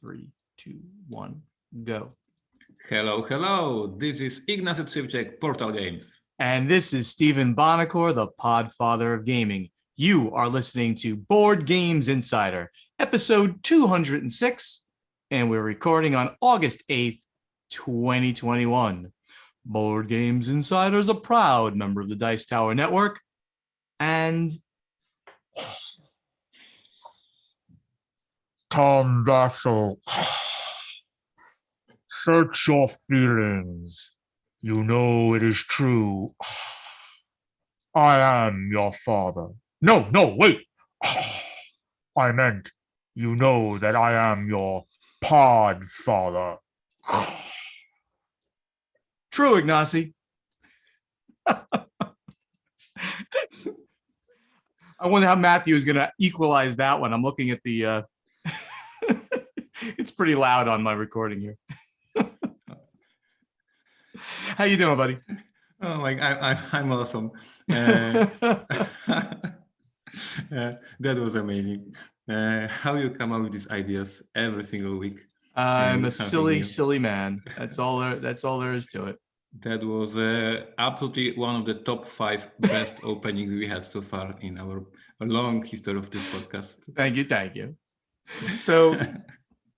3, 2, 1, go. Hello, hello. This is Ignacy Portal Games. And this is Stephen Bonacore, the Podfather of Gaming. You are listening to Board Games Insider, episode 206, and we're recording on August 8th, 2021. Board Games Insider is a proud member of the Dice Tower Network, and Tom Wessel. Search your feelings. You know it is true. I am your father. No, wait. I meant, you know that I am your Podfather. true, Ignacy. I wonder how Matthew is going to equalize that one. I'm looking at the... It's pretty loud on my recording here. How you doing, buddy? Oh my! I'm awesome. That was amazing. How you come up with these ideas every single week? I'm a silly man. That's all there is to it. That was absolutely one of the top 5 best openings we had so far in our long history of this podcast. Thank you. So,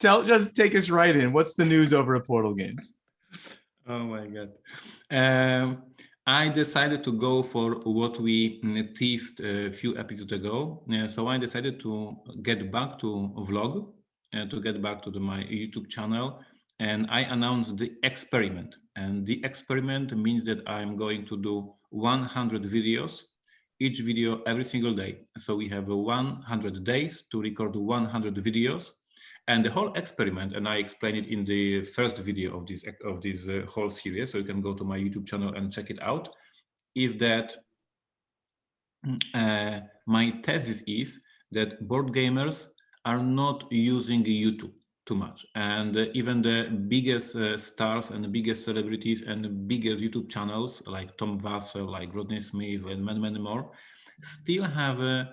just take us right in. What's the news over at Portal Games? Oh my God. I decided to go for what we teased a few episodes ago. So I decided to get back to vlog, to get back to my YouTube channel. And I announced the experiment. And the experiment means that I'm going to do 100 videos, each video every single day. So we have 100 days to record 100 videos. And the whole experiment, and I explained it in the first video of this whole series, so you can go to my YouTube channel and check it out, is that my thesis is that board gamers are not using YouTube too much. And even the biggest stars and the biggest celebrities and the biggest YouTube channels like Tom Wessel, like Rodney Smith, and many more, still have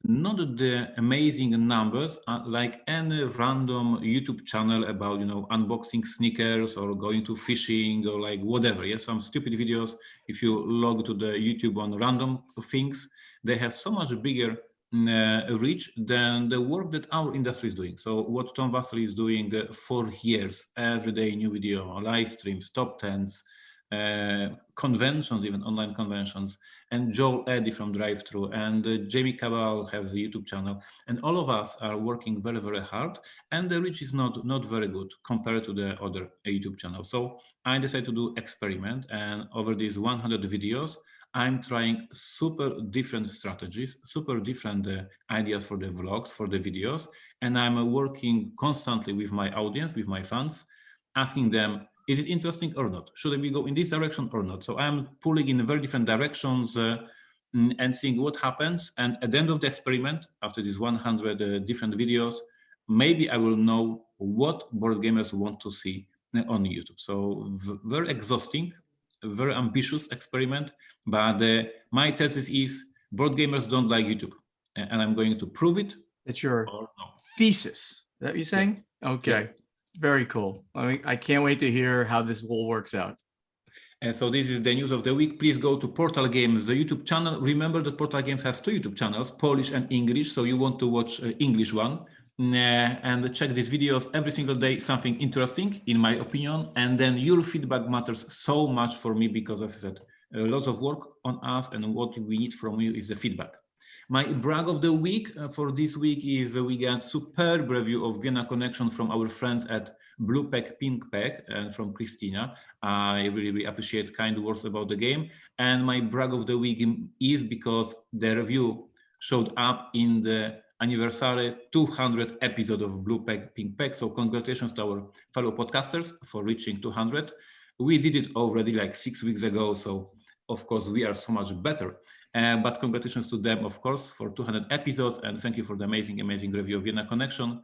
not the amazing numbers like any random YouTube channel about, unboxing sneakers or going to fishing or like whatever. Yeah, some stupid videos. If you log to the YouTube on random things, they have so much bigger reach than the work that our industry is doing. So what Tom Wessel is doing for years, every day new video, live streams, top tens, conventions, even online conventions, and Joel Eddy from Drive-Thru, and Jamie Cabal has a YouTube channel, and all of us are working very hard, and the reach is not very good compared to the other YouTube channels. So I decided to do experiment, and over these 100 videos, I'm trying super different strategies, super different ideas for the vlogs, for the videos, and I'm working constantly with my audience, with my fans, asking them, is it interesting or not? Should we go in this direction or not? So I'm pulling in very different directions and seeing what happens. And at the end of the experiment, after these 100 different videos, maybe I will know what board gamers want to see on YouTube. So very exhausting, very ambitious experiment. But my thesis is board gamers don't like YouTube. And I'm going to prove it. That's your or no. thesis. Is that what you're saying? Yeah. Okay. Yeah. Very cool. I can't wait to hear how this all works out. And so this is the news of the week. Please go to Portal Games, the YouTube channel. Remember that Portal Games has 2 YouTube channels, Polish and English. So you want to watch English one and check these videos every single day, something interesting, in my opinion. And then your feedback matters so much for me because, as I said, lots of work on us, and what we need from you is the feedback. My brag of the week for this week is we got superb review of Vienna Connection from our friends at Blue Pack, Pink Pack, and from Christina. I really appreciate kind words about the game. And my brag of the week is because the review showed up in the anniversary 200 episode of Blue Pack, Pink Pack. So congratulations to our fellow podcasters for reaching 200. We did it already like 6 weeks ago. So of course we are so much better. But congratulations to them, of course, for 200 episodes, and thank you for the amazing review of Vienna Connection.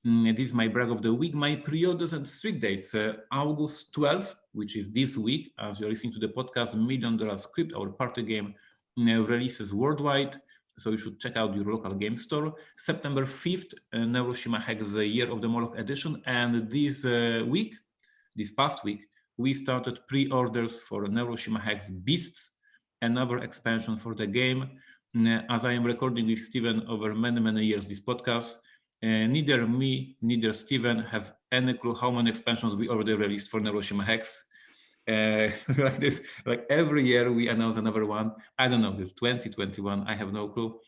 This is my brag of the week. My pre-orders and strict dates, August 12th, which is this week, as you're listening to the podcast, $1 Million Script, our party game, releases worldwide. So you should check out your local game store. September 5th, Neuroshima Hex the Year of the Moloch edition. And this past week, we started pre-orders for Neuroshima Hex Beasts, another expansion for the game. As I am recording with Steven over many years this podcast, neither me, neither Steven have any clue how many expansions we already released for Neuroshima Hex. Like every year we announce another one. I don't know, this 2021, I have no clue.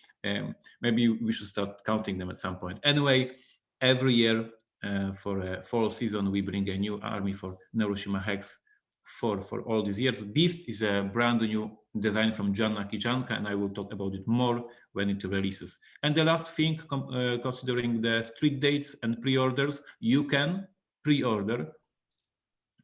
Maybe we should start counting them at some point. Anyway, every year for a fall season, we bring a new army for Neuroshima Hex for all these years. Beast is a brand new design from John Akijanka, and I will talk about it more when it releases. And the last thing, considering the strict dates and pre-orders, you can pre-order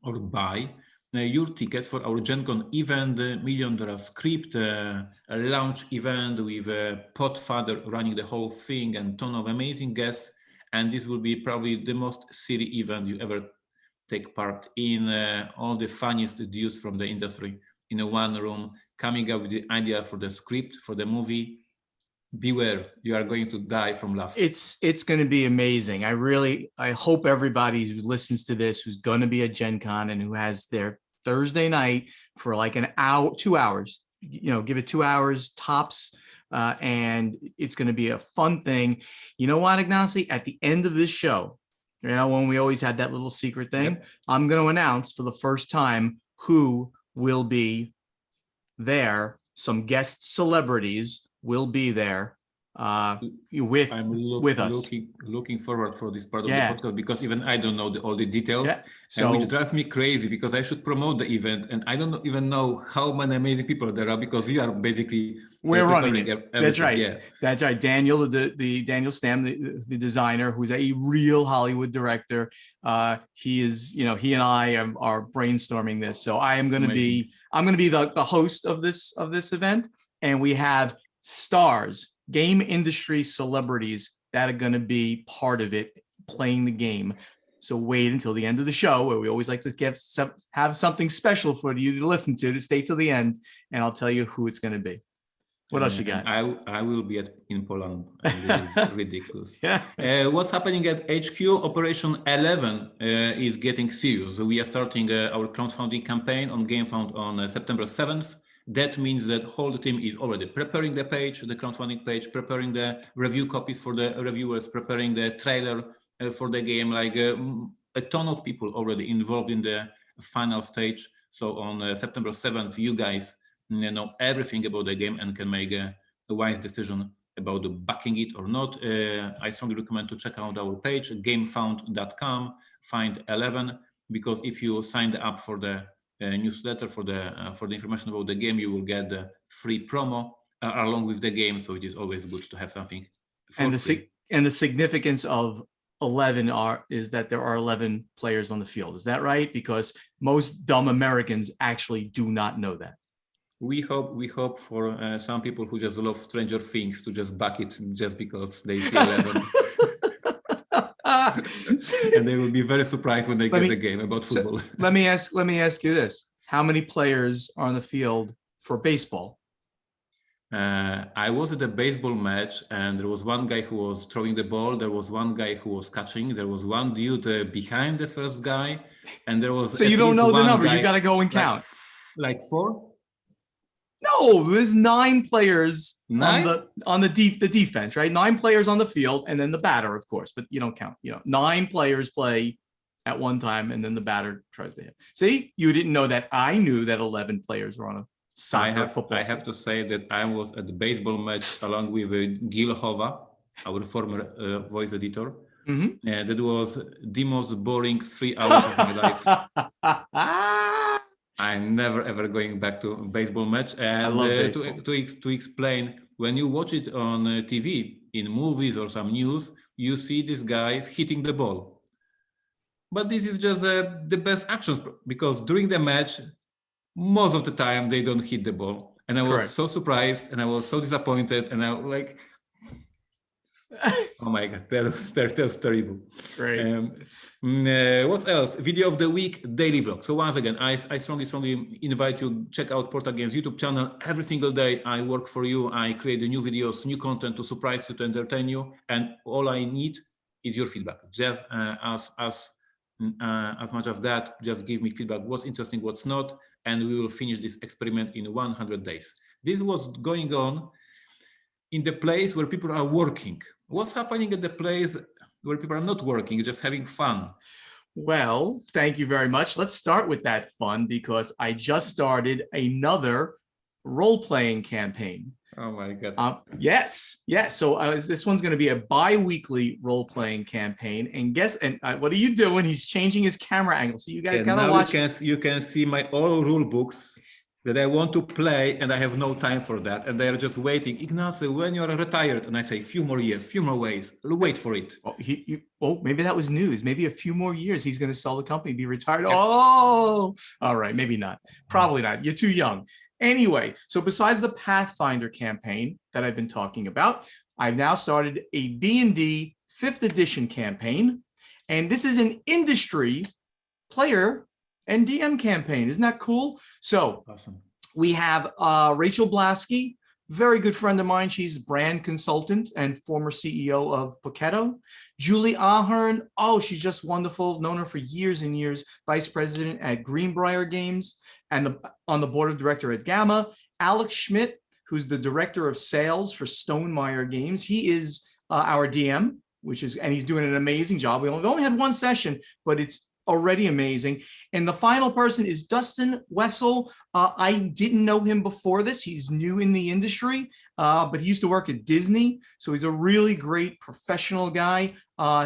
or buy your tickets for our Gen Con event, $1 million script, a launch event with Podfather running the whole thing and ton of amazing guests. And this will be probably the most silly event you ever take part in. All the funniest dudes from the industry in a one room, coming up with the idea for the script, for the movie. Beware, you are going to die from laughs. It's going to be amazing. I hope everybody who listens to this, who's going to be at Gen Con and who has their Thursday night for like an hour, 2 hours, give it 2 hours tops. And it's going to be a fun thing. You know what, Ignacy? At the end of this show, when we always had that little secret thing, yep. I'm going to announce for the first time who will be there. Some guest celebrities will be there with us. Looking forward for this part of the podcast, because even I don't know all the details, so, which drives me crazy, because I should promote the event and I don't even know how many amazing people there are, because we are basically we're running it. That's right. Yeah. That's right. Daniel, the Daniel Stam, the designer, who's a real Hollywood director. He is, he and I are brainstorming this. So I'm going to be the host of this event, and we have stars, game industry celebrities that are going to be part of it, playing the game. So wait until the end of the show, where we always like to have something special for you to listen to stay till the end, and I'll tell you who it's going to be. What else you got? I will be in Poland. This is ridiculous. What's happening at HQ? Operation 11 is getting serious. We are starting our crowdfunding campaign on GameFound on September 7th. That means that whole team is already preparing the page, the crowdfunding page, preparing the review copies for the reviewers, preparing the trailer for the game. Like a ton of people already involved in the final stage. So on September 7th, you guys know everything about the game and can make a wise decision about backing it or not. I strongly recommend to check out our page, gamefound.com, find 11, because if you signed up for the newsletter for the information about the game, you will get the free promo along with the game. So it is always good to have something. And the significance of 11 is that there are 11 players on the field. Is that right? Because most dumb Americans actually do not know that. We hope for some people who just love Stranger Things to just back it just because they see 11. And they will be very surprised when they get the game about football. So let me ask you this: how many players are on the field for baseball? I was at a baseball match, and there was one guy who was throwing the ball. There was one guy who was catching. There was one dude behind the first guy, and there was. So you don't know the number. You got to go and count. Like 4. No, there's 9 players 9? on the defense, right? 9 players on the field, and then the batter, of course, but you don't count. 9 players play at one time, and then the batter tries to hit. See, you didn't know that. I knew that 11 players were on a soccer football. I have to say that I was at the baseball match along with Gil Hova, our former voice editor. Mm-hmm. That was the most boring 3 hours of my life. I'm never ever going back to a baseball match. And I love baseball. To explain, when you watch it on TV, in movies or some news, you see these guys hitting the ball. But this is just the best actions, because during the match, most of the time they don't hit the ball. And I was so surprised, and I was so disappointed, and I was like, Oh my God, that was terrible. Great. What else? Video of the week, daily vlog. So once again, I strongly invite you check out Portal Games YouTube channel. Every single day I work for you. I create the new videos, new content to surprise you, to entertain you, and all I need is your feedback. Just as much as that, just give me feedback. What's interesting, what's not, and we will finish this experiment in 100 days. This was going on in the place where people are working. What's happening at the place where people are not working, just having fun? Well, thank you very much. Let's start with that fun because I just started another role-playing campaign. Oh my God. Yes. So this one's going to be a bi-weekly role-playing campaign. And what are you doing? He's changing his camera angle. So you guys got to watch. You can see my all rule books that I want to play, and I have no time for that. And they're just waiting. Ignacy, when you're retired? And I say, few more years, few more ways. Wait for it. Maybe that was news. Maybe a few more years he's going to sell the company, be retired. Oh, all right. Maybe not. Probably not. You're too young. Anyway, so besides the Pathfinder campaign that I've been talking about, I've now started a D&D 5th edition campaign. And this is an industry player and DM campaign. Isn't that cool? So awesome. We have Rachel Blasky, very good friend of mine. She's brand consultant and former CEO of Poketo. Julie Ahern, she's just wonderful. Known her for years and years. Vice president at Greenbrier Games and on the board of director at Gamma. Alex Schmidt, who's the director of sales for Stonemeyer Games. He is our DM, and he's doing an amazing job. We only had one session, but it's already amazing. And the final person is Dustin Wessel. I didn't know him before this. He's new in the industry, but he used to work at Disney. So he's a really great professional guy.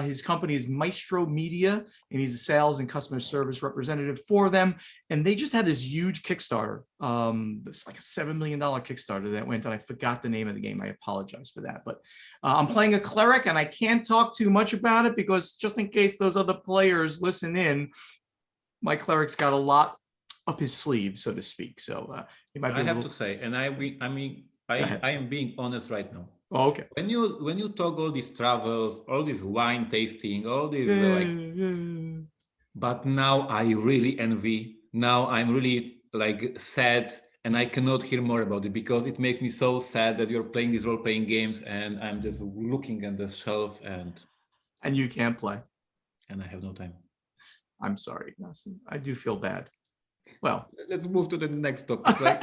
His company is Maestro Media, and he's a sales and customer service representative for them. And they just had this huge Kickstarter. It's like a $7 million Kickstarter that went, and I forgot the name of the game. I apologize for that. But I'm playing a cleric, and I can't talk too much about it because just in case those other players listen in, my cleric's got a lot up his sleeve, so to speak. So he might be I have to say, and I am being honest right now. Oh, okay. When you talk all these travels, all this wine tasting, all this but now I really envy. Now I'm really sad, and I cannot hear more about it because it makes me so sad that you're playing these role-playing games, and I'm just looking at the shelf and you can't play. And I have no time. I'm sorry, Ignacy. I do feel bad. Well, let's move to the next topic.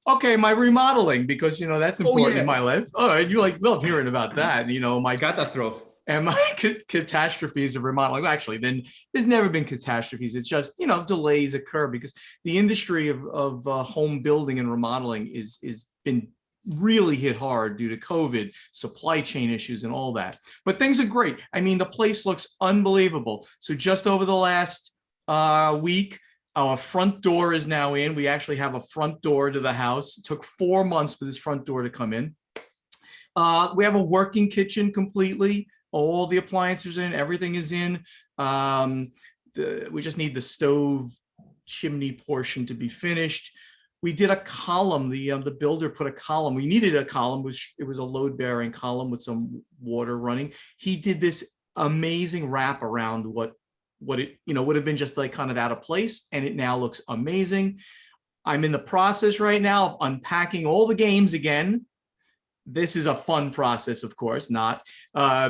Okay, my remodeling, because that's important in my life. All right, you love hearing about that. My catastrophe and my catastrophes of remodeling. Actually, then there's never been catastrophes. It's just delays occur because the industry of home building and remodeling is been really hit hard due to COVID, supply chain issues, and all that. But things are great. I mean, the place looks unbelievable. So just over the last week, our front door is now in. We actually have a front door to the house. It took 4 months for this front door to come in. We have a working kitchen completely. All the appliances are in, everything is in. We just need the stove chimney portion to be finished. We did a column. The builder put a column. We needed a column, which it was a load-bearing column with some water running. He did this amazing wrap around what it would have been just kind of out of place, and it now looks amazing. I'm in the process right now of unpacking all the games again. This is a fun process, of course, not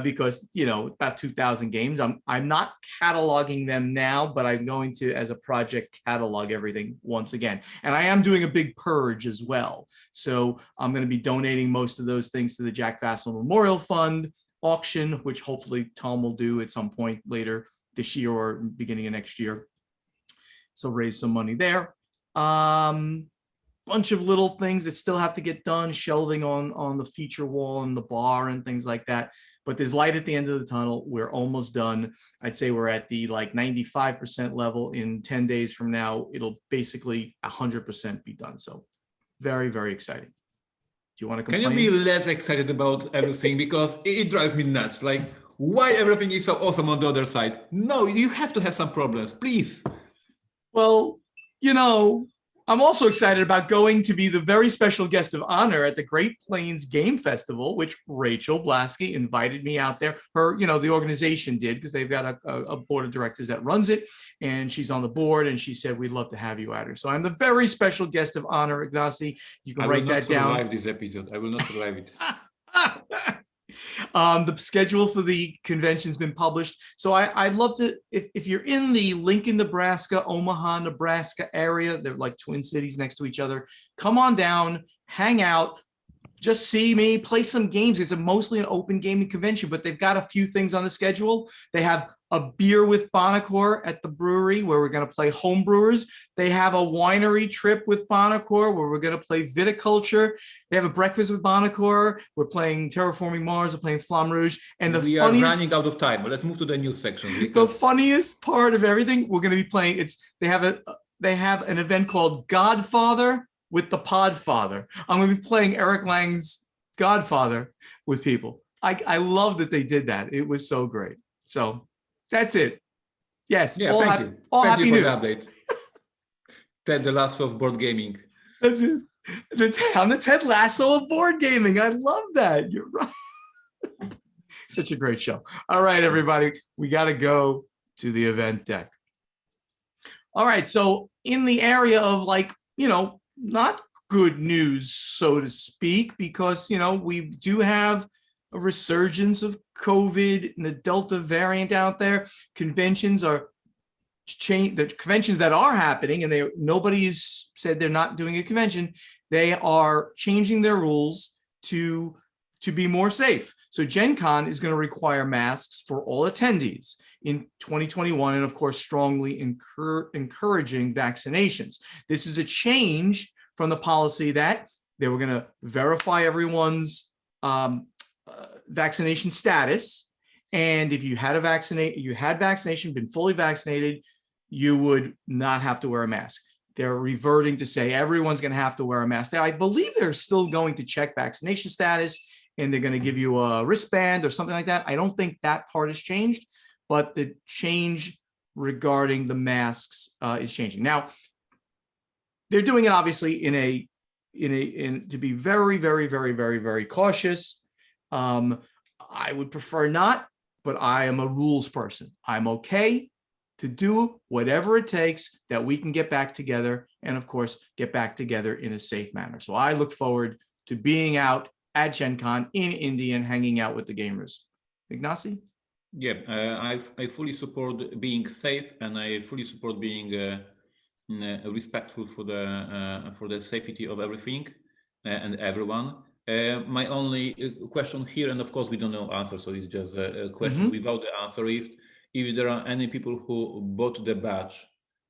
because about 2,000 games. I'm not cataloging them now, but I'm going to, as a project, catalog everything once again. And I am doing a big purge as well. So I'm going to be donating most of those things to the Jack Vassal Memorial Fund auction, which hopefully Tom will do at some point later this year or beginning of next year. So raise some money there. Bunch of little things that still have to get done, shelving on the feature wall and the bar and things like that. But there's light at the end of the tunnel. We're almost done. I'd say we're at the 95% level. In 10 days from now, it'll basically 100% be done. So very, very exciting. Do you want to complain? Can you be less excited about everything? Because it drives me nuts. Why everything is so awesome on the other side? No, you have to have some problems, please. Well, I'm also excited about going to be the very special guest of honor at the Great Plains Game Festival, which Rachel Blasky invited me out there. Her, the organization did, because they've got a board of directors that runs it, and she's on the board, and she said, we'd love to have you at her. So I'm the very special guest of honor, Ignacy. You can write that down. I will not survive this episode. I will not survive it. The schedule for the convention's been published. So I'd love to, if you're in the Lincoln, Nebraska, Omaha, Nebraska area, they're like twin cities next to each other, come on down, hang out, just see me, play some games. It's mostly an open gaming convention, but they've got a few things on the schedule. They have a beer with Bonacor at the brewery where we're going to play home brewers. They have a winery trip with Bonacor where we're going to play viticulture. They have a breakfast with Bonacor. We're playing Terraforming Mars. We're playing Flamme Rouge. And we are running out of time, but let's move to the news section. The funniest part of everything we're going to be playing, they have an event called Godfather with the Podfather. I'm going to be playing Eric Lang's Godfather with people. I love that they did that. It was so great. So that's it. Yes. Yeah, thank you. All thank happy you for news. The update. Ted the Lasso of board gaming. That's it. I'm the Ted Lasso of board gaming. I love that. You're right. Such a great show. All right, everybody. We got to go to the event deck. All right. So in the area of not good news, so to speak, because, we do have a resurgence of COVID and the Delta variant out there. Conventions are changed. The conventions that are happening, and nobody's said they're not doing a convention. They are changing their rules to be more safe. So Gen Con is going to require masks for all attendees in 2021, and of course, strongly encouraging vaccinations. This is a change from the policy that they were going to verify everyone's vaccination status, and if you had vaccination, been fully vaccinated, you would not have to wear a mask. They're reverting to say everyone's going to have to wear a mask. Now, I believe they're still going to check vaccination status, and they're going to give you a wristband or something like that. I don't think that part has changed, but the change regarding the masks is changing. Now, they're doing it obviously to be very, very, very, very, very cautious. I would prefer not, but I am a rules person. I'm okay to do whatever it takes that we can get back together, and of course, get back together in a safe manner. So I look forward to being out at Gen Con in Indy and hanging out with the gamers. Ignacy? Yeah, I fully support being safe, and I fully support being respectful for the safety of everything and everyone. My only question here, and of course we don't know answer, so it's just a question without the answer, is if there are any people who bought the badge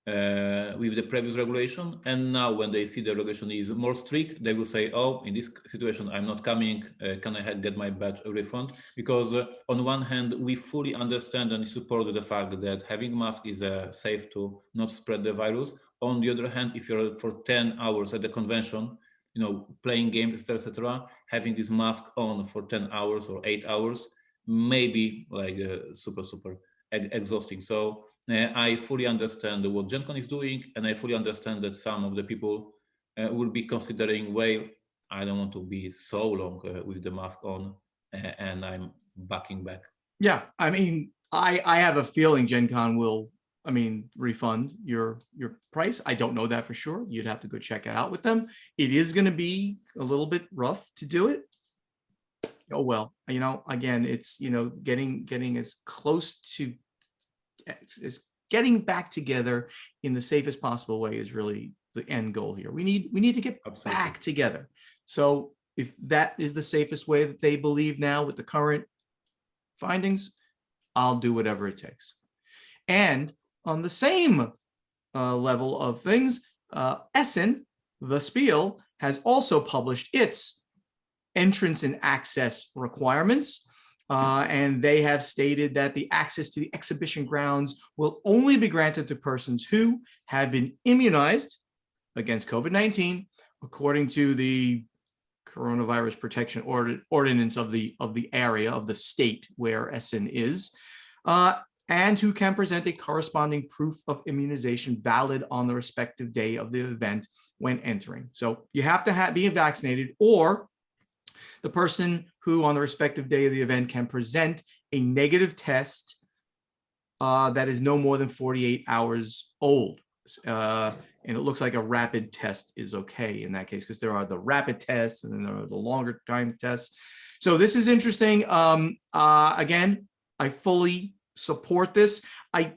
with the previous regulation, and now when they see the regulation is more strict, they will say, oh, in this situation I'm not coming, can I get my badge refund? Because on one hand we fully understand and support the fact that having mask is safe to not spread the virus. On the other hand, if you're for 10 hours at the convention, playing games, etc., having this mask on for 10 hours or 8 hours may be super exhausting. So I fully understand what Gen Con is doing, and I fully understand that some of the people will be considering, well, I don't want to be so long with the mask on, and I'm backing back. Yeah, I mean, I have a feeling Gen Con will, refund your price. I don't know that for sure. You'd have to go check it out with them. It is going to be a little bit rough to do it. Oh, well, again, it's, getting as close to getting back together in the safest possible way is really the end goal here. We need to get back together. So if that is the safest way that they believe now with the current findings, I'll do whatever it takes. And on the same level of things, Essen, the Spiel, has also published its entrance and access requirements. And they have stated that the access to the exhibition grounds will only be granted to persons who have been immunized against COVID-19, according to the coronavirus protection ordinance of the area of the state where Essen is. and who can present a corresponding proof of immunization valid on the respective day of the event when entering. So you have to be vaccinated, or the person who on the respective day of the event can present a negative test that is no more than 48 hours old. And it looks like a rapid test is okay in that case, because there are the rapid tests and then there are the longer time tests. So this is interesting. Again, I fully support this. I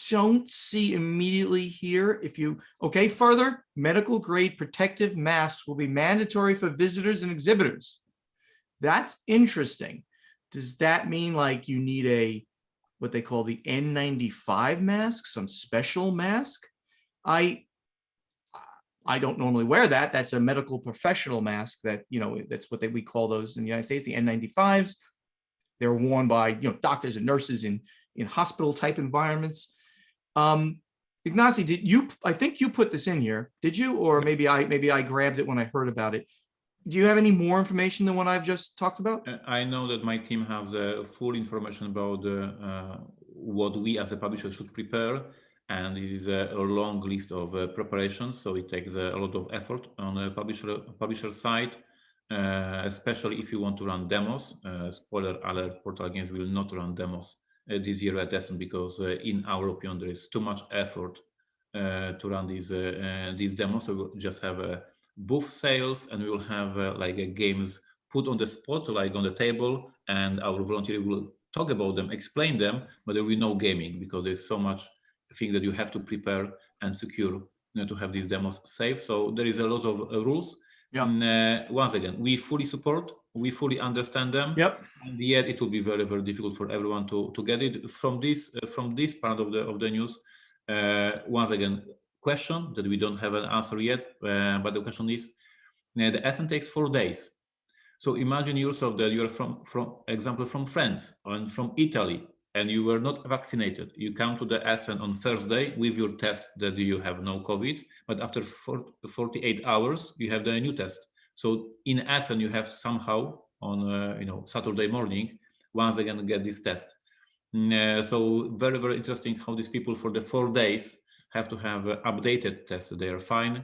don't see immediately here if you, okay, further, medical grade protective masks will be mandatory for visitors and exhibitors. That's interesting. Does that mean like you need what they call the N95 mask, some special mask? I don't normally wear that. That's a medical professional mask that, that's what we call those in the United States, the N95s. They're worn by, doctors and nurses in hospital type environments. Ignacy, I think you put this in here, did you? Or maybe I grabbed it when I heard about it. Do you have any more information than what I've just talked about? I know that my team has full information about what we as a publisher should prepare. And this is a long list of preparations, so it takes a lot of effort on a publisher side, especially if you want to run demos. Spoiler alert, Portal Games will not run demos this year at Essen, because in our opinion, there is too much effort to run these demos. So we'll just have booth sales, and we will have games put on the spot, like on the table, and our volunteer will talk about them, explain them, but there will be no gaming, because there's so much things that you have to prepare and secure to have these demos safe. So there is a lot of rules. Yeah. Once again, we fully support, we fully understand them. Yep. And yet it will be very, very difficult for everyone to get it. From this part of the news, once again, question that we don't have an answer yet, but the question is, the Essen takes 4 days. So imagine yourself that you are from example, from France and from Italy, and you were not vaccinated. You come to the Essen on Thursday with your test that you have no COVID, but after 48 hours, you have the new test. So in Essen, you have somehow on Saturday morning, once again, get this test. So very, very interesting how these people for the 4 days have to have updated tests. They are fine.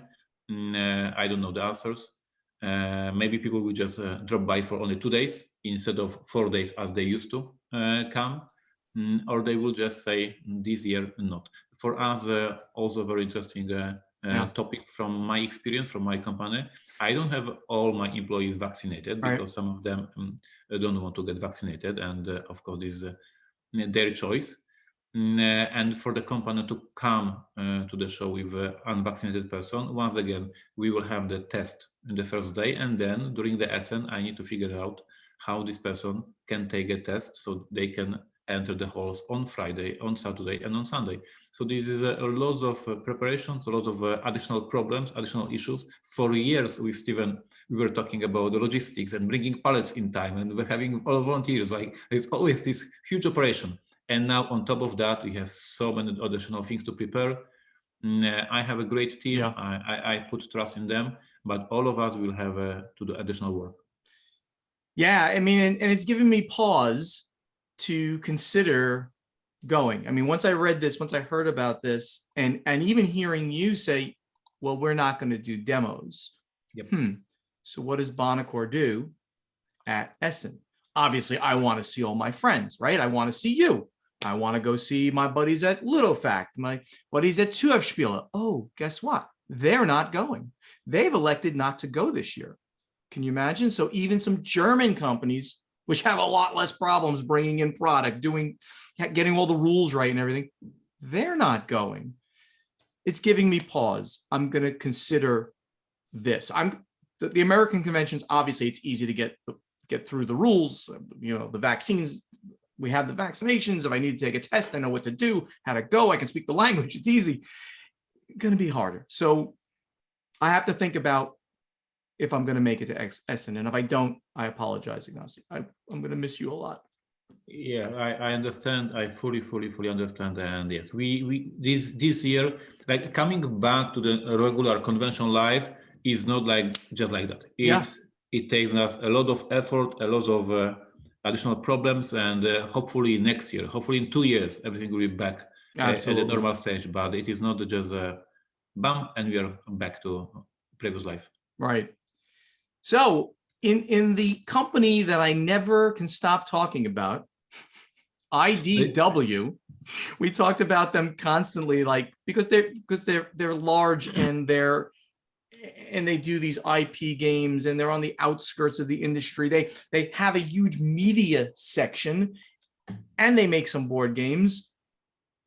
I don't know the answers. Maybe people will just drop by for only 2 days instead of 4 days as they used to come. Or they will just say this year not. For us, also very interesting topic from my experience, from my company. I don't have all my employees vaccinated because some of them don't want to get vaccinated, and of course this is their choice. And for the company to come to the show with an unvaccinated person, once again, we will have the test in the first day, and then during the Essen, I need to figure out how this person can take a test so they can enter the halls on Friday, on Saturday, and on Sunday. So this is a lot of preparations, a lot of additional problems, additional issues. For years with Steven, we were talking about the logistics and bringing pallets in time, and we're having all volunteers. Like, it's always this huge operation. And now on top of that, we have so many additional things to prepare. I have a great team. Yeah. I put trust in them, but all of us will have to do additional work. Yeah, I mean, and it's given me pause to consider going. I mean, once I read this, once I heard about this, and even hearing you say, well, we're not going to do demos. Yep. So what does Bonacore do at Essen? Obviously, I want to see all my friends, right? I want to see you. I want to go see my buddies at Ludofact, my buddies at Spiel. Oh, guess what? They're not going. They've elected not to go this year. Can you imagine? So even some German companies, which have a lot less problems bringing in product, getting all the rules right and everything, they're not going. It's giving me pause. I'm going to consider this. The American conventions, obviously, it's easy to get through the rules. The vaccines, we have the vaccinations. If I need to take a test, I know what to do, how to go. I can speak the language. It's easy. It's going to be harder. So I have to think about if I'm going to make it to Essen. And if I don't, I apologize, Ignacy. I'm going to miss you a lot. Yeah, I understand. I fully understand. And yes, we this year, like coming back to the regular convention live is not like just like that. It takes us a lot of effort, a lot of additional problems, and hopefully next year, hopefully in 2 years, everything will be back at the normal stage. But it is not just a bam and we are back to previous life. Right. So in the company that I never can stop talking about, IDW, we talked about them constantly, like because they're large and they do these IP games and they're on the outskirts of the industry. They have a huge media section and they make some board games,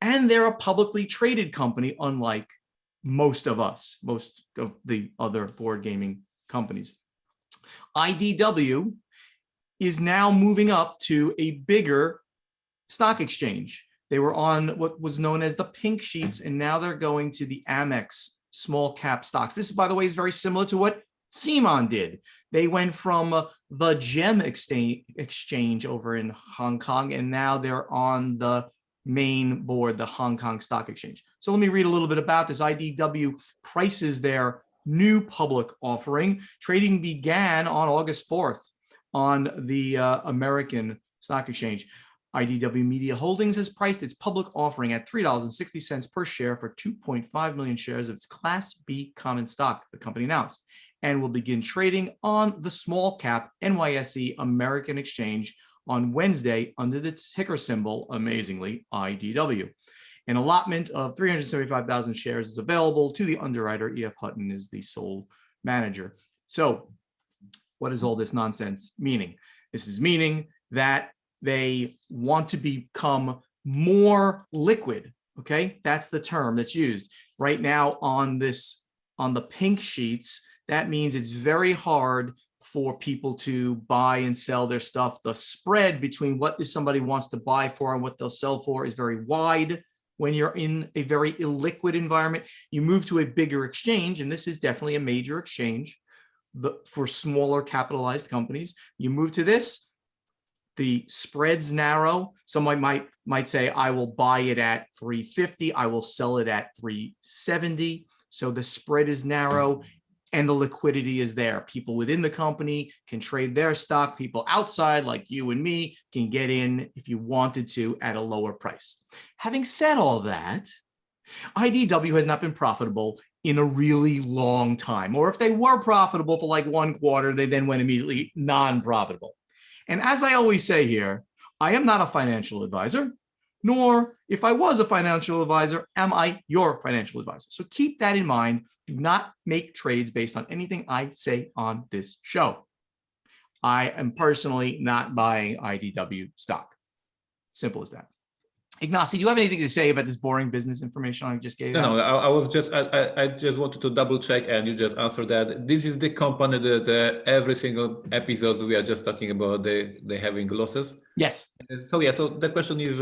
and they're a publicly traded company, unlike most of the other board gaming companies. IDW is now moving up to a bigger stock exchange. They were on what was known as the pink sheets, and now they're going to the Amex small cap stocks. This, by the way, is very similar to what Simon did. They went from the GEM exchange over in Hong Kong, and now they're on the main board, the Hong Kong Stock Exchange. So let me read a little bit about this. IDW prices their new public offering. Trading began on August 4th on the American Stock Exchange. IDW Media Holdings has priced its public offering at $3.60 per share for 2.5 million shares of its Class B common stock, the company announced, and will begin trading on the small cap NYSE American Exchange on Wednesday under the ticker symbol, amazingly, IDW. An allotment of 375,000 shares is available to the underwriter. E.F. Hutton is the sole manager. So what is all this nonsense meaning? This is meaning that they want to become more liquid. Okay, that's the term that's used right now on the pink sheets. That means it's very hard for people to buy and sell their stuff. The spread between what somebody wants to buy for and what they'll sell for is very wide. When you're in a very illiquid environment, you move to a bigger exchange, and this is definitely a major exchange for smaller capitalized companies. You move to this, the spreads narrow. Someone might say, I will buy it at 350, I will sell it at 370. So the spread is narrow and the liquidity is there. People within the company can trade their stock. People outside, like you and me, can get in if you wanted to at a lower price. Having said all that, IDW has not been profitable in a really long time. Or if they were profitable for like 1 quarter, they then went immediately non-profitable. And as I always say here, I am not a financial advisor, nor if I was a financial advisor, am I your financial advisor. So keep that in mind. Do not make trades based on anything I say on this show. I am personally not buying IDW stock. Simple as that. Ignacy, do you have anything to say about this boring business information I just gave? No, I just wanted to double check, and you just answered that. This is the company that every single episode we are just talking about, they having losses. Yes. So yeah, so the question is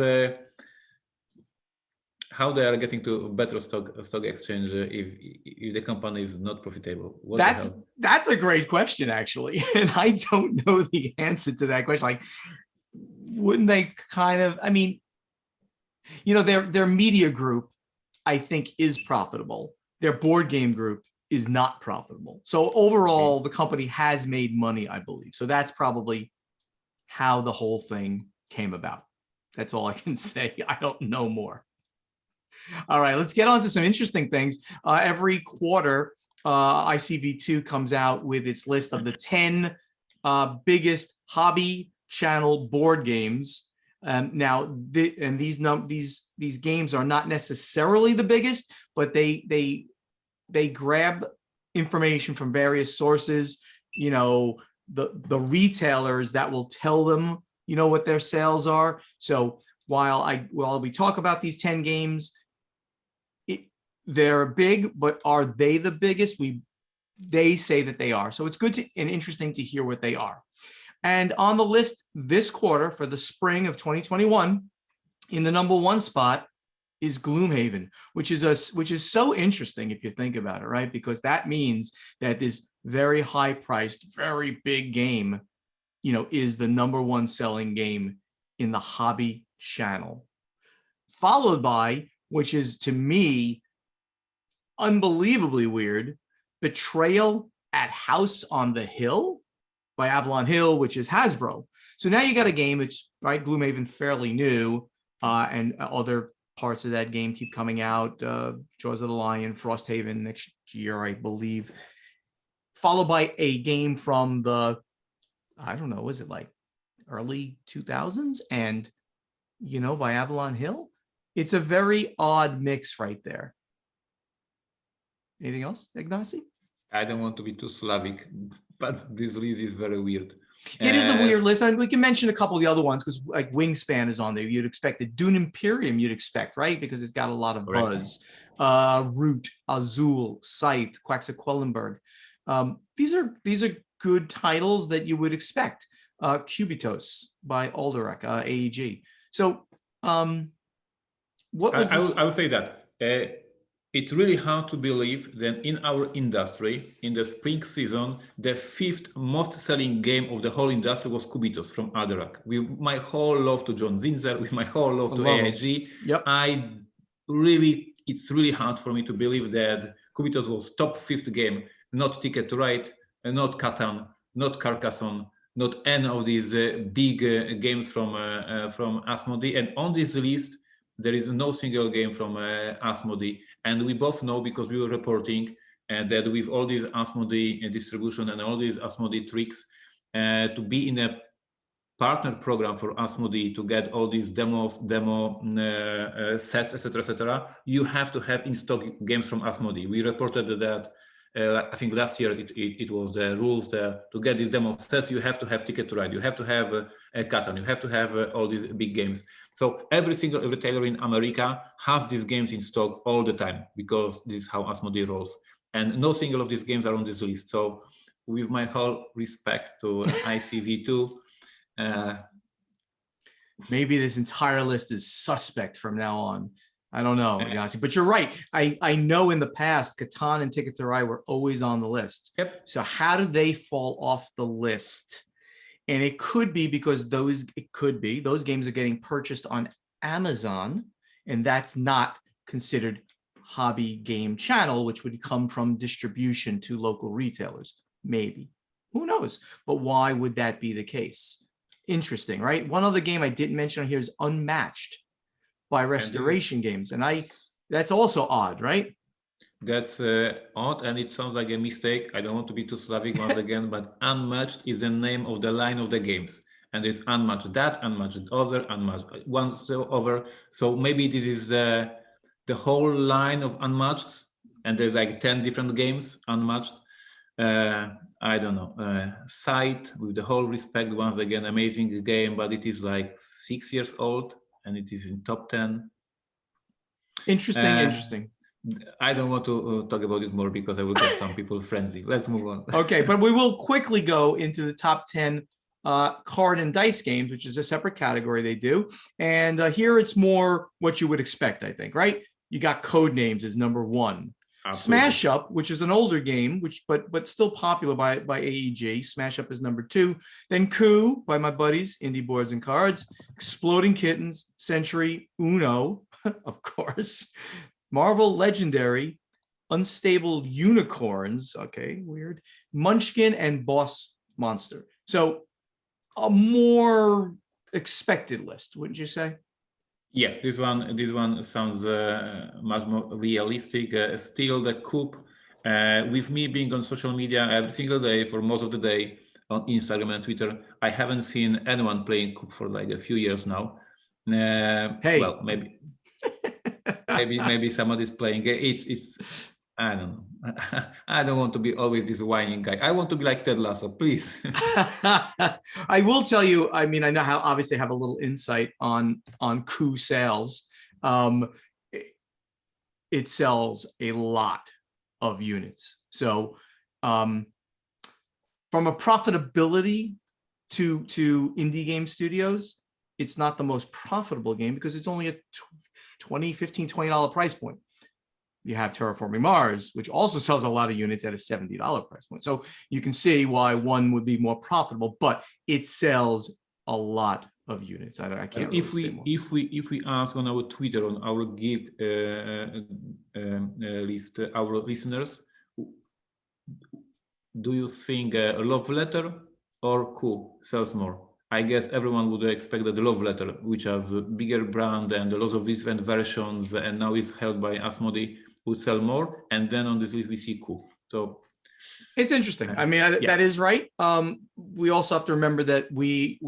how they are getting to a better stock exchange if the company is not profitable. That's a great question, actually, and I don't know the answer to that question. Like, wouldn't they kind of? I mean, you know, their media group, I think, is profitable. Their board game group is not profitable. So overall, the company has made money, I believe. So that's probably how the whole thing came about. That's all I can say. I don't know more. All right, let's get on to some interesting things. Every quarter, ICV2 comes out with its list of the 10 biggest hobby channel board games. Now, these games are not necessarily the biggest, but they grab information from various sources. You know, the retailers that will tell them, you know, what their sales are. So while we talk about these 10 games, they're big, but are they the biggest? They say that they are. So it's good and interesting to hear what they are. And on the list this quarter for the spring of 2021, in the #1 spot is Gloomhaven, which is so interesting if you think about it, right? Because that means that this very high-priced, very big game, you know, is the #1 selling game in the hobby channel. Followed by, which is to me unbelievably weird, Betrayal at House on the Hill by Avalon Hill, which is Hasbro. So now you got a game, it's right, Gloomhaven fairly new, and other parts of that game keep coming out. Jaws of the Lion, Frosthaven next year, I believe, followed by a game from the, I don't know, was it like early 2000s? And, by Avalon Hill. It's a very odd mix right there. Anything else, Ignacy? I don't want to be too Slavic, but this list is very weird. It is a weird list. And we can mention a couple of the other ones because like Wingspan is on there. You'd expect it. Dune Imperium, you'd expect, right? Because it's got a lot of buzz. Root, Azul, Scythe, Quaxaquellenberg. These are good titles that you would expect. Cubitos by Alderac, AEG. So what was I would say that it's really hard to believe that in our industry, in the spring season, the 5th most selling game of the whole industry was Cubitos from Alderac. With my whole love to John Zinzer, with my whole love to AIG, Yep. It's really hard for me to believe that Cubitos was top 5th game, not Ticket to Ride, not Catan, not Carcassonne, not any of these big games from Asmodee. And on this list, there is no single game from Asmodee. And we both know, because we were reporting, that with all these Asmodee distribution and all these Asmodee tricks, to be in a partner program for Asmodee, to get all these demo sets, etc., you have to have in stock games from Asmodee. We reported that. I think last year it was the rules there. To get these demo sets, you have to have Ticket to Ride, you have to have a Catan, you have to have all these big games. So every single retailer in America has these games in stock all the time, because this is how Asmodee rolls. And no single of these games are on this list. So with my whole respect to ICV2, maybe this entire list is suspect from now on. I don't know, Ignacy, but you're right. I know in the past, Catan and Ticket to Ride were always on the list. Yep. So how did they fall off the list? And it could be because those games are getting purchased on Amazon, and that's not considered hobby game channel, which would come from distribution to local retailers. Maybe. Who knows? But why would that be the case? Interesting, right? One other game I didn't mention on here is Unmatched by Restoration Games, and that's also odd, right? That's odd, and it sounds like a mistake. I don't want to be too Slavic once again, but Unmatched is the name of the line of the games, and there's Unmatched that, Unmatched other, Unmatched one over. So maybe this is the whole line of Unmatched, and there's like 10 different games Unmatched. I don't know. Sight, with the whole respect, once again, amazing game, but it is like 6 years old, and it is in top 10. Interesting. I don't want to talk about it more because I will get some people frenzy. Let's move on. Okay, but we will quickly go into the top 10 card and dice games, which is a separate category they do. And here it's more what you would expect, I think, right? You got Codenames as number 1. Absolutely. Smash Up, which is an older game, but still popular by AEG. Smash Up is number 2. Then Coup by my buddies, Indie Boards and Cards. Exploding Kittens, Century, Uno, of course. Marvel Legendary, Unstable Unicorns, okay, weird. Munchkin and Boss Monster. So a more expected list, wouldn't you say? Yes, this one sounds much more realistic. Still the Coup, with me being on social media every single day for most of the day on Instagram and Twitter, I haven't seen anyone playing Coup for like a few years now. Hey, well, maybe somebody's playing it. It's I don't know. I don't want to be always this whining guy. I want to be like Ted Lasso, please. I will tell you, I mean, I know how obviously have a little insight on Coup sales. It sells a lot of units. So from a profitability to indie game studios, it's not the most profitable game because it's only a $20 price point. You have Terraforming Mars, which also sells a lot of units at a $70 price point. So you can see why one would be more profitable, but it sells a lot of units. I can't really say more. If we ask on our Twitter, on our give list, our listeners, do you think Love Letter or Coup sells more? I guess everyone would expect that the Love Letter, which has a bigger brand and lots of different versions, and now is held by Asmodee, would sell more. And then on this list we see Coup. So it's interesting. I mean, that is right. We also have to remember that we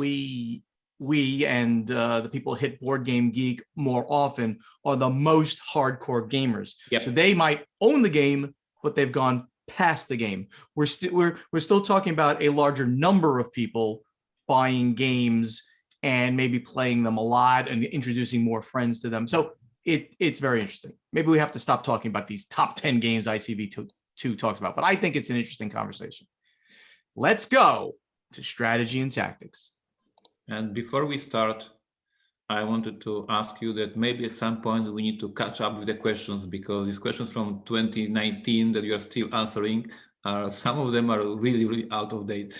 and the people who hit Board Game Geek more often are the most hardcore gamers. Yep. So they might own the game, but they've gone past the game. We're still talking about a larger number of people buying games and maybe playing them a lot and introducing more friends to them. So it's very interesting. Maybe we have to stop talking about these top 10 games ICV2 talks about, but I think it's an interesting conversation. Let's go to strategy and tactics. And before we start, I wanted to ask you that maybe at some point we need to catch up with the questions, because these questions from 2019 that you are still answering, some of them are really, really out of date.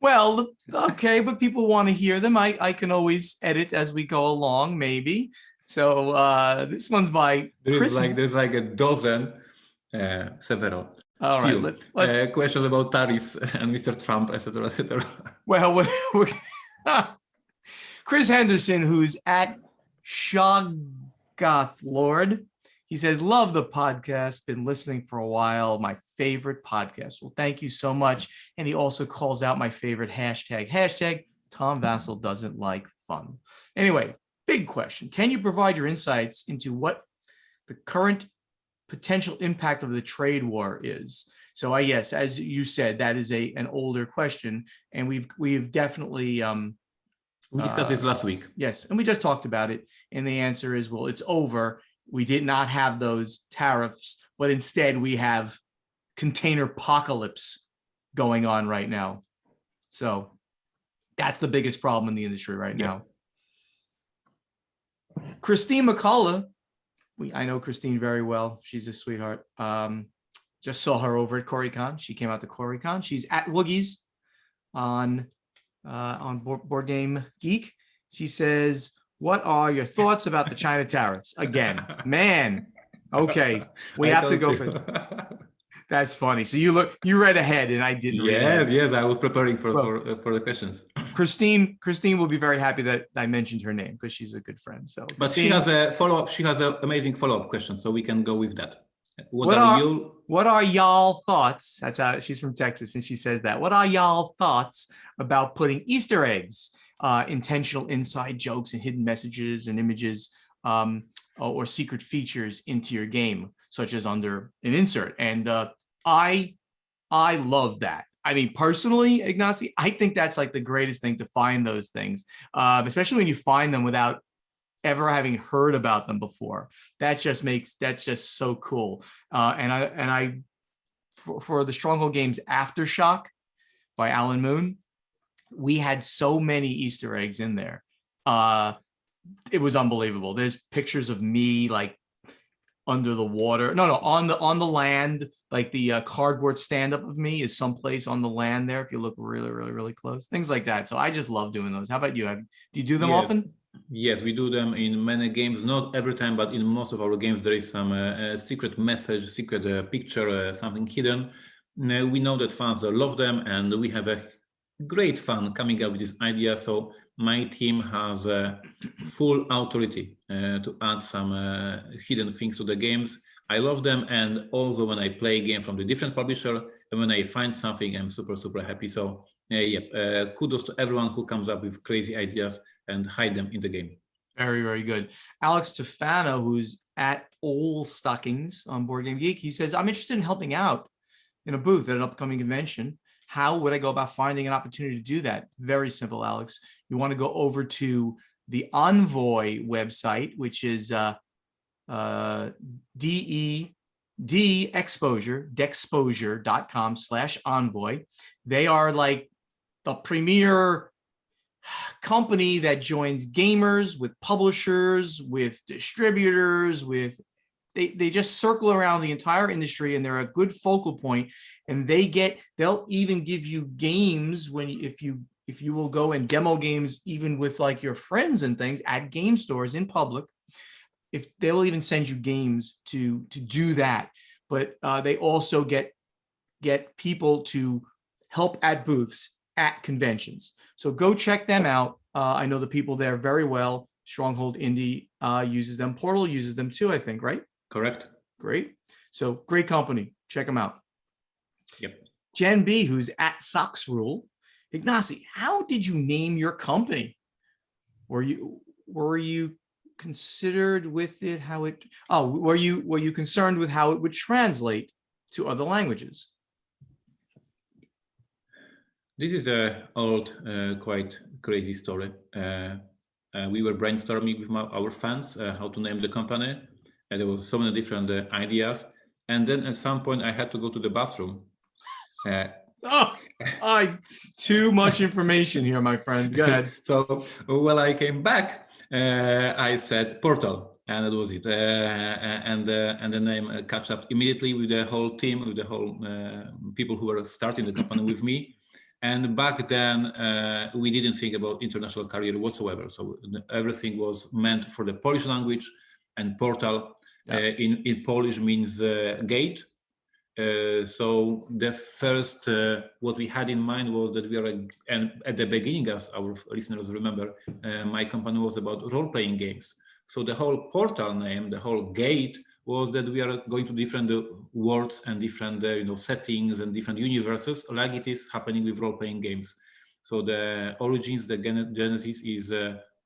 Well, okay, but people want to hear them. I can always edit as we go along, maybe. So this one's by Chris. There's like a dozen, several. All right, let's questions about tariffs and Mr. Trump, etc., etc. Well, Chris Henderson, who's at Shoggoth Lord, he says, love the podcast, been listening for a while, my favorite podcast. Well, thank you so much. And he also calls out my favorite hashtag Tom Vassal doesn't like fun. Anyway, big question. Can you provide your insights into what the current potential impact of the trade war is? So yes, as you said, that is an older question, and we've definitely we discussed this last week. Yes, and we just talked about it, and the answer is, well, it's over. We did not have those tariffs, but instead we have container apocalypse going on right now. So that's the biggest problem in the industry right now. Christine McCullough, I know Christine very well. She's a sweetheart. Just saw her over at CoreyCon. She came out to CoreyCon. She's at Woogies on Board Game Geek. She says, what are your thoughts about the China tariffs? Again, man. Okay, we have to go for it. That's funny. So you read ahead and I didn't read ahead. Yes, I was preparing for the questions. Christine will be very happy that I mentioned her name because she's a good friend. So, but Christine, she has a follow-up. She has an amazing follow-up question, so we can go with that. What are y'all thoughts? That's how she's from Texas, and she says that. What are y'all thoughts about putting Easter eggs, intentional inside jokes and hidden messages and images, or secret features into your game, such as under an insert? And I love that. I mean, personally, Ignacy, I think that's like the greatest thing to find those things, especially when you find them without ever having heard about them before. That's just so cool. And for the Stronghold Games Aftershock by Alan Moon, we had so many Easter eggs in there. It was unbelievable. There's pictures of me like under the water. No, on the land, like the cardboard stand-up of me is someplace on the land there if you look really, really, really close. Things like that. So I just love doing those. How about you? Do you do them often? Yes, we do them in many games. Not every time, but in most of our games, there is some secret message, secret picture, something hidden. We know that fans love them, and we have a great fun coming up with this idea. So my team has full authority to add some hidden things to the games. I love them, and also when I play a game from the different publisher, and when I find something, I'm super, super happy. So kudos to everyone who comes up with crazy ideas and hide them in the game. Very, very good. Alex Tefano, who's at Old Stockings on Board Game Geek, he says, I'm interested in helping out in a booth at an upcoming convention. How would I go about finding an opportunity to do that? Very simple, Alex. You want to go over to the Envoy website, which is dexposure.com/envoy. They are like the premier company that joins gamers with publishers, with distributors, they just circle around the entire industry, and they're a good focal point. And they'll even give you games if you will go and demo games, even with like your friends and things at game stores in public. If they'll even send you games to do that, but they also get people to help at booths at conventions. So go check them out. I know the people there very well. Stronghold Indie uses them. Portal uses them too, I think, right? Correct. Great. So great company. Check them out. Yep. Jen B, who's at Socks Rule. Ignacy, how did you name your company? Were you considered with it how it? Oh, were you concerned with how it would translate to other languages? This is an old, quite crazy story. We were brainstorming with our fans how to name the company, and there was so many different ideas. And then at some point, I had to go to the bathroom. Too much information here, my friend. Go ahead. So when I came back, I said Portal, and that was it. And the name catch up immediately with the whole team, with the whole people who were starting the company with me. And back then, we didn't think about international career whatsoever. So everything was meant for the Polish language, and Portal in Polish means gate. So the first, what we had in mind was that we are, and at the beginning, as our listeners remember, my company was about role-playing games. So the whole Portal name, the whole gate, was that we are going to different worlds and different settings and different universes, like it is happening with role-playing games. So the origins, the genesis is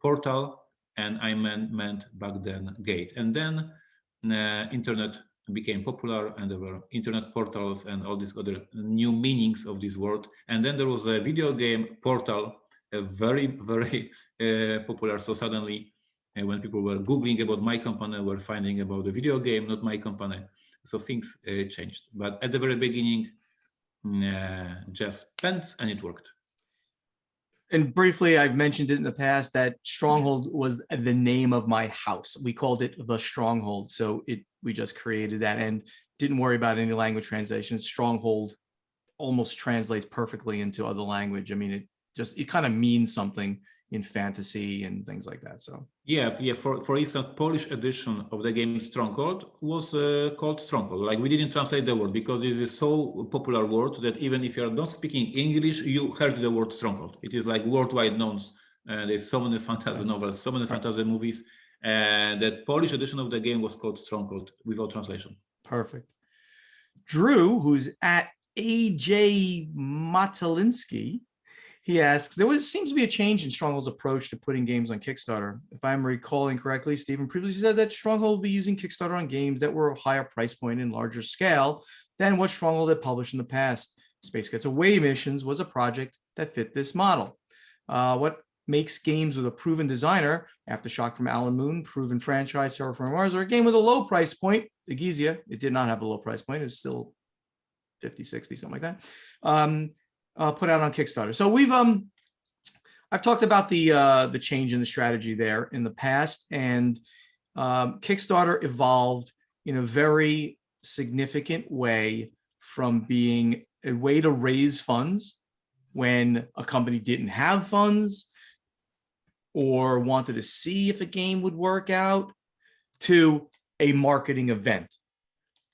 Portal, and I meant back then gate. And then internet became popular, and there were internet portals and all these other new meanings of this word. And then there was a video game Portal, very, very popular. So suddenly, when people were Googling about my company, were finding about the video game, not my company. So things changed. But at the very beginning, just pens, and it worked. And briefly, I've mentioned it in the past that Stronghold was the name of my house. We called it the Stronghold. So we just created that and didn't worry about any language translations. Stronghold almost translates perfectly into other language. I mean, it kind of means something in fantasy and things like that. So yeah. For instance, Polish edition of the game Stronghold was called Stronghold. Like, we didn't translate the word because this is so popular word that even if you are not speaking English, you heard the word Stronghold. It is like worldwide known. There's so many fantasy novels, so many fantasy movies. That Polish edition of the game was called Stronghold without translation. Perfect. Drew, who's at AJ Matalinsky, he asks, seems to be a change in Stronghold's approach to putting games on Kickstarter. If I'm recalling correctly, Stephen previously said that Stronghold will be using Kickstarter on games that were of higher price point and larger scale than what Stronghold had published in the past. Space Gets Away Missions was a project that fit this model. What makes games with a proven designer, Aftershock from Alan Moon, proven franchise, Terror from Mars, or a game with a low price point, Ignacy, it did not have a low price point. It was still 50, 60, something like that. Put out on Kickstarter. So I've talked about the change in the strategy there in the past, and Kickstarter evolved in a very significant way from being a way to raise funds when a company didn't have funds or wanted to see if a game would work out, to a marketing event.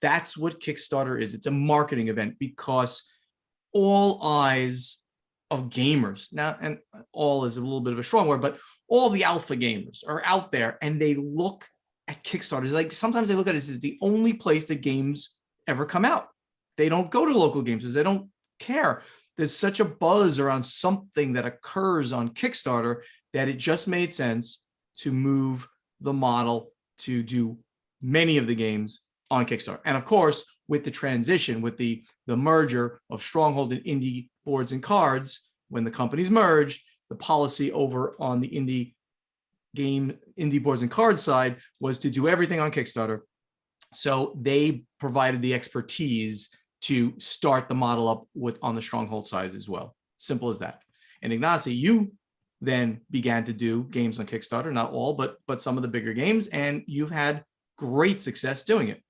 That's what Kickstarter is. It's a marketing event because all eyes of gamers now, and all is a little bit of a strong word, but all the alpha gamers are out there and they look at Kickstarter. Like, sometimes they look at it as the only place that games ever come out. They don't go to local games because they don't care. There's such a buzz around something that occurs on Kickstarter that it just made sense to move the model to do many of the games on Kickstarter. And of course, with the transition, with the merger of Stronghold and Indie Boards and Cards, when the companies merged, the policy over on the Indie Boards and Cards side was to do everything on Kickstarter. So they provided the expertise to start the model up on the Stronghold side as well. Simple as that. And Ignacy, you then began to do games on Kickstarter, not all, but some of the bigger games, and you've had great success doing it.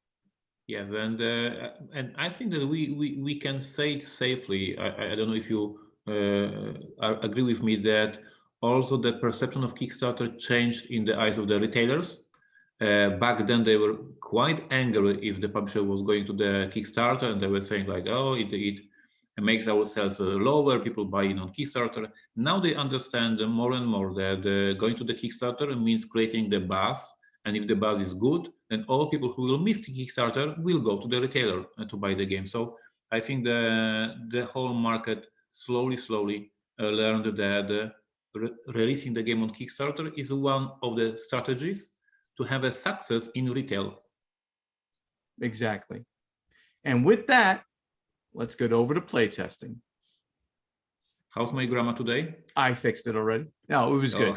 Yes, and I think that we can say it safely. I don't know if you agree with me that also the perception of Kickstarter changed in the eyes of the retailers. Back then, they were quite angry if the publisher was going to the Kickstarter, and they were saying like, "Oh, it makes our sales lower. People buy in on Kickstarter. Now they understand more and more that going to the Kickstarter means creating the buzz. And if the buzz is good, then all people who will miss the Kickstarter will go to the retailer to buy the game. So I think the whole market slowly learned that releasing the game on Kickstarter is one of the strategies to have a success in retail. Exactly. And with that, let's get over to playtesting. How's my grammar today? I fixed it already. No, it was good.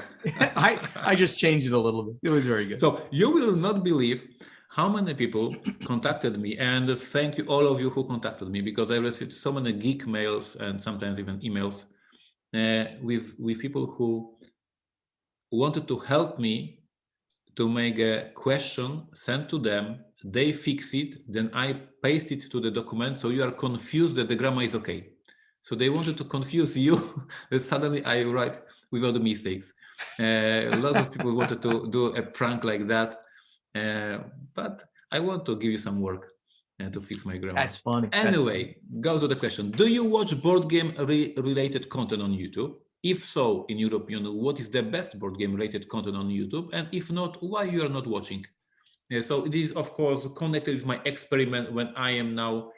I just changed it a little bit. It was very good. So you will not believe how many people contacted me, and thank you all of you who contacted me, because I received so many geek mails and sometimes even emails with people who wanted to help me to make a question sent to them. They fix it, then I paste it to the document, so you are confused that the grammar is okay. So they wanted to confuse you that suddenly I write without the mistakes. Lots of people wanted to do a prank like that, but I want to give you some work to fix my grammar. That's funny. Anyway, go to the question. Do you watch board game related content on YouTube? If so, in your opinion, what is the best board game related content on YouTube? And if not, why you are not watching? So it is, of course, connected with my experiment when I am now.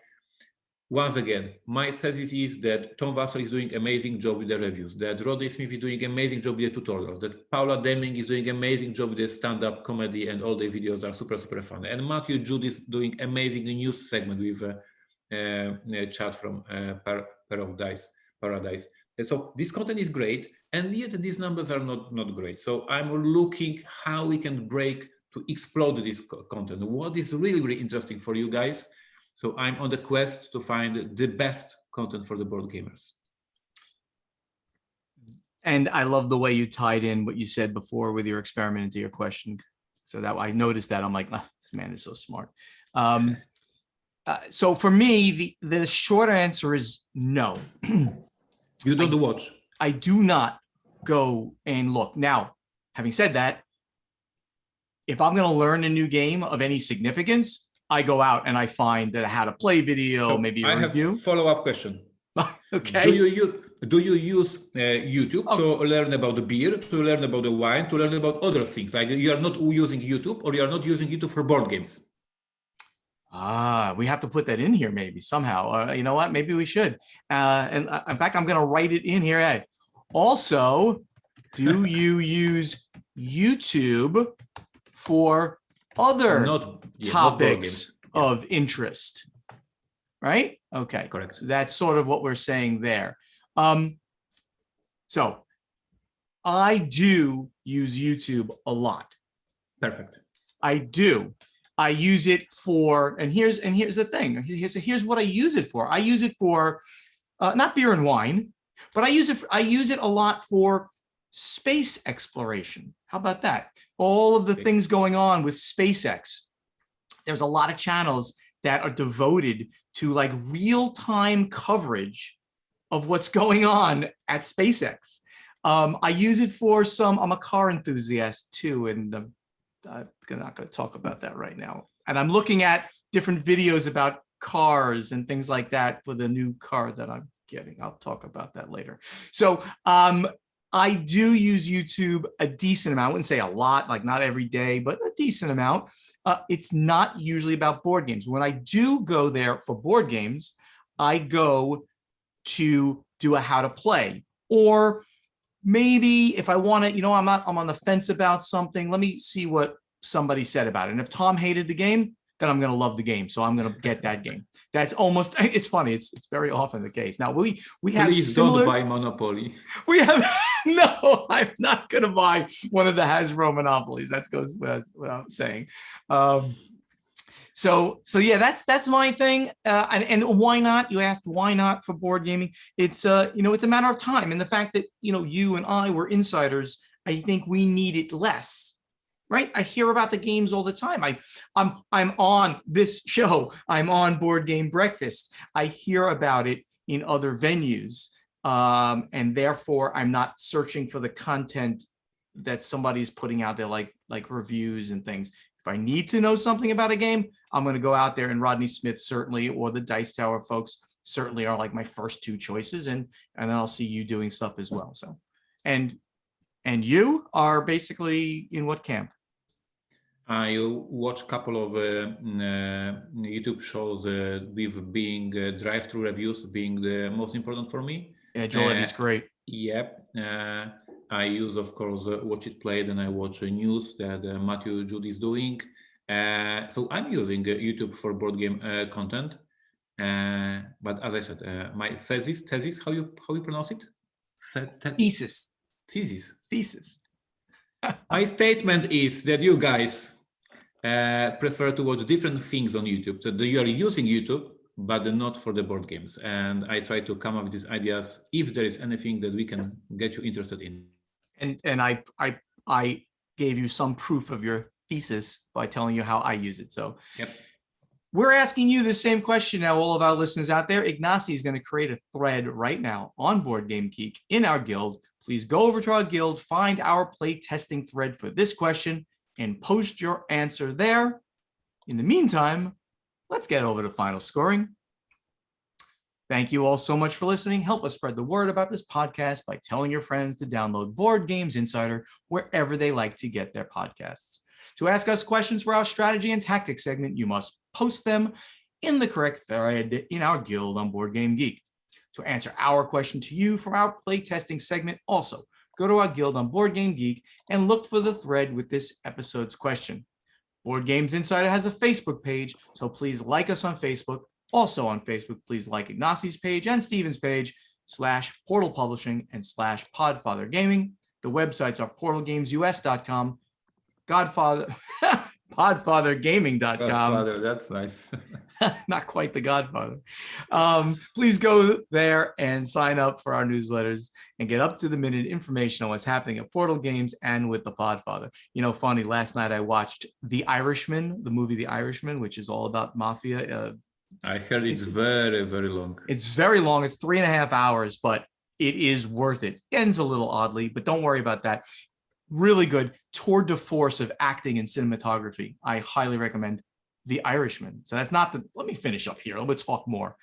Once again, my thesis is that Tom Wessel is doing amazing job with the reviews, that Rodney Smith is doing amazing job with the tutorials, that Paula Deming is doing amazing job with the stand-up comedy, and all the videos are super fun. And Matthew Jude is doing amazing news segment with a chat from Paradise. And so this content is great, and yet these numbers are not great. So I'm looking how we can break to explode this content. What is really interesting for you guys? So I'm on the quest to find the best content for the board gamers. And I love the way you tied in what you said before with your experiment into your question. So that I noticed that I'm like, this man is so smart. So for me, the short answer is no. You don't watch? I do not go and look. Now, having said that, if I'm going to learn a new game of any significance, I go out and I find that how to play video, so maybe a review. I have a follow-up question. Okay. Do you use YouTube to learn about the beer, to learn about the wine, to learn about other things? Like you are not using YouTube, or you are not using YouTube for board games? We have to put that in here maybe somehow. You know what? Maybe we should. And in fact, I'm going to write it in here. Hey, also, do you use YouTube for other topics of interest? Right? Okay. Correct. So that's sort of what we're saying there. So I do use YouTube a lot. Perfect. I do. I use it for, and here's the thing. Here's what I use it for. I use it for not beer and wine, but I use it a lot for space exploration. How about that? All of the things going on with SpaceX. There's a lot of channels that are devoted to like real-time coverage of what's going on at SpaceX. I use it for I'm a car enthusiast too, and I'm not going to talk about that right now. And I'm looking at different videos about cars and things like that for the new car that I'm getting. I'll talk about that later. So I do use YouTube a decent amount. I wouldn't say a lot, like not every day, but a decent amount. It's not usually about board games. When I do go there for board games, I go to do a how to play, or maybe if I want to, I'm on the fence about something. Let me see what somebody said about it. And if Tom hated the game, then I'm going to love the game. So I'm going to get that game. That's almost, it's funny. It's very often the case. Now we have Please similar, don't buy Monopoly. We have, no, I'm not going to buy one of the Hasbro Monopolies. That goes without saying. So yeah, that's my thing. And why not? You asked why not for board gaming. It's it's a matter of time, and the fact that you and I were insiders. I think we need it less, right? I hear about the games all the time. I'm on this show. I'm on Board Game Breakfast. I hear about it in other venues, and therefore I'm not searching for the content that somebody's putting out there, like reviews and things. If I need to know something about a game, I'm going to go out there, and Rodney Smith certainly, or the Dice Tower folks, certainly are like my first two choices, and then I'll see you doing stuff as well. So, and you are basically in what camp? I watch a couple of YouTube shows with being drive-through reviews being the most important for me. Yeah, Joel Eddy's great. Yep. I use, of course, Watch It Played, and I watch news that Matthew Jude is doing. So I'm using YouTube for board game content. But as I said, my thesis, how you pronounce it? Thesis. Thesis. My statement is that you guys prefer to watch different things on YouTube. So you are using YouTube, but not for the board games. And I try to come up with these ideas if there is anything that we can get you interested in. And I gave you some proof of your thesis by telling you how I use it. So yep. We're asking you the same question now, all of our listeners out there. Ignacy is going to create a thread right now on Board Game Geek in our guild. Please go over to our guild, find our play testing thread for this question, and post your answer there. In the meantime, let's get over to final scoring. Thank you all so much for listening. Help us spread the word about this podcast by telling your friends to download Board Games Insider wherever they like to get their podcasts. To ask us questions for our strategy and tactics segment, you must post them in the correct thread in our guild on Board Game Geek. To answer our question to you from our play testing segment, also go to our guild on Board Game Geek and look for the thread with this episode's question. Board Games Insider has a Facebook page, so please like us on Facebook. Also on Facebook, please like Ignacy's page and Steven's page, /Portal Publishing and /Podfather Gaming. The websites are portalgamesus.com, podfathergaming.com. Godfather, that's nice. Not quite the Godfather. Please go there and sign up for our newsletters and get up-to-the-minute information on what's happening at Portal Games and with the Podfather. You know, funny, last night I watched The Irishman, the movie The Irishman, which is all about mafia. I heard it's very, very long. It's very long. It's 3.5 hours, but it is worth it. Ends a little oddly, but don't worry about that. Really good tour de force of acting and cinematography. I highly recommend The Irishman. So that's not the, let me finish up here. Let's talk more.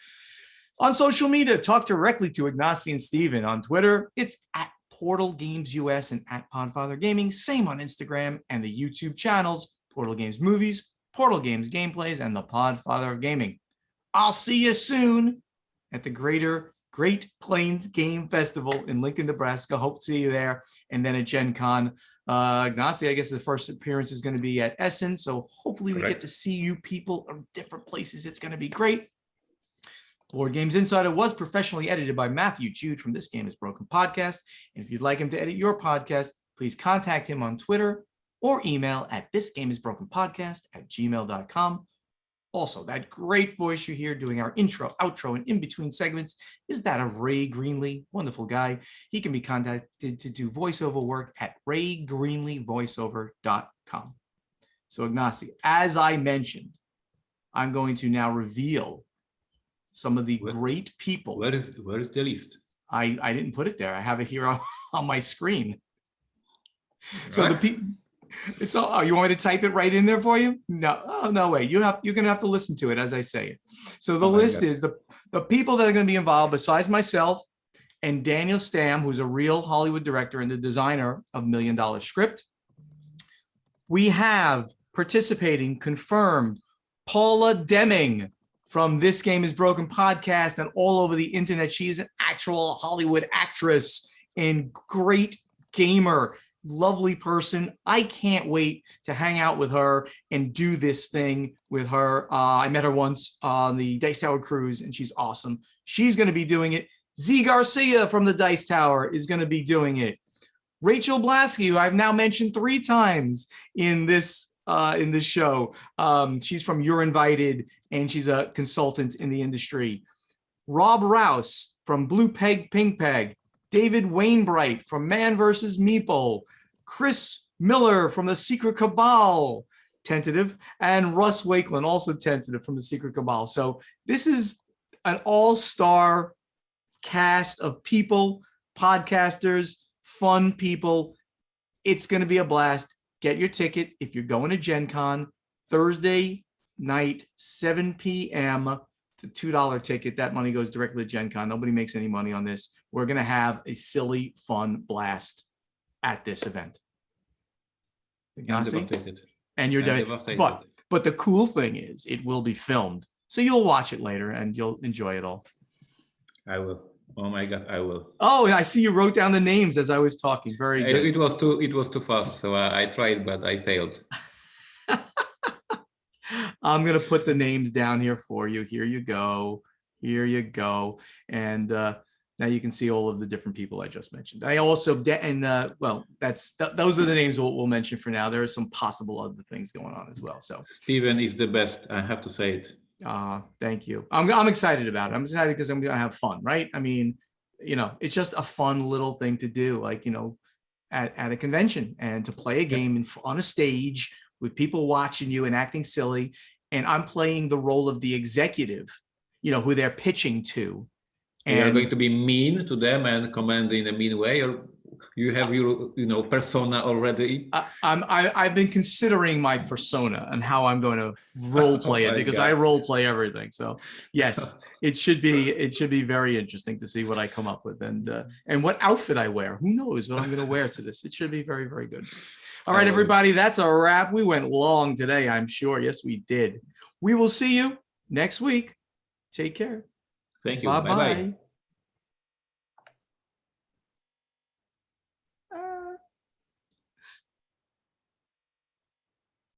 On social media, talk directly to Ignacy and Steven. On Twitter, it's at Portal Games US and at Podfather Gaming. Same on Instagram and the YouTube channels, Portal Games Movies, Portal Games Gameplays, and the Podfather of Gaming. I'll see you soon at the Great Plains Game Festival in Lincoln, Nebraska. Hope to see you there. And then at Gen Con. Ignacy, I guess the first appearance is going to be at Essen. So hopefully we get to see you people in different places. It's going to be great. Board Games Insider was professionally edited by Matthew Jude from This Game is Broken podcast. And if you'd like him to edit your podcast, please contact him on Twitter or email at thisgameisbrokenpodcast@gmail.com. Also, that great voice you hear doing our intro, outro, and in-between segments is that of Ray Greenlee, wonderful guy. He can be contacted to do voiceover work at raygreenleevoiceover.com. So, Ignacy, as I mentioned, I'm going to now reveal some of the great people. Where is the list? I didn't put it there. I have it here on my screen. Right. So the people. It's all. Oh, you want me to type it right in there for you? No. Oh, no way. You're gonna have to listen to it as I say it. So the list is the people that are going to be involved besides myself and Daniel Stamm, who's a real Hollywood director and the designer of $1 Million Script. We have participating confirmed Paula Deming from This Game is Broken podcast and all over the internet. She's an actual Hollywood actress and great gamer. Lovely person. I can't wait to hang out with her and do this thing with her. I met her once on the Dice Tower cruise and she's awesome. She's going to be doing it. Z Garcia from the Dice Tower is going to be doing it. Rachel Blasky, who I've now mentioned 3 times in this show. She's from You're Invited and she's a consultant in the industry. Rob Rouse from Blue Peg Pink Peg. David Wainbright from Man vs. Meeple, Chris Miller from The Secret Cabal, tentative, and Russ Wakeland, also tentative from The Secret Cabal. So this is an all-star cast of people, podcasters, fun people. It's going to be a blast. Get your ticket if you're going to Gen Con Thursday night, 7 p.m. It's a $2 ticket. That money goes directly to Gen Con. Nobody makes any money on this. We're going to have a silly, fun blast at this event. I'm Ignacy? devastated. And you're I'm dead. But the cool thing is it will be filmed. So you'll watch it later and you'll enjoy it all. I will. Oh my God, I will. Oh, and I see you wrote down the names as I was talking. Very good. It was too fast, so I tried, but I failed. I'm going to put the names down here for you. Here you go. Here you go. And now you can see all of the different people I just mentioned. I also, well, those are the names we'll mention for now. There are some possible other things going on as well. So Steven is the best. I have to say it. Thank you. I'm excited about it. I'm excited because I'm going to have fun, right? I mean, it's just a fun little thing to do, like, at a convention and to play a game on a stage with people watching you and acting silly. And I'm playing the role of the executive, who they're pitching to. And you're going to be mean to them and comment in a mean way, or you have your, persona already? I've been considering my persona and how I'm going to role play it because I role play everything. So yes, it should be very interesting to see what I come up with and what outfit I wear. Who knows what I'm going to wear to this? It should be very, very good. All right, everybody, that's a wrap. We went long today, I'm sure. Yes, we did. We will see you next week. Take care. Thank you. Bye-bye. Bye-bye.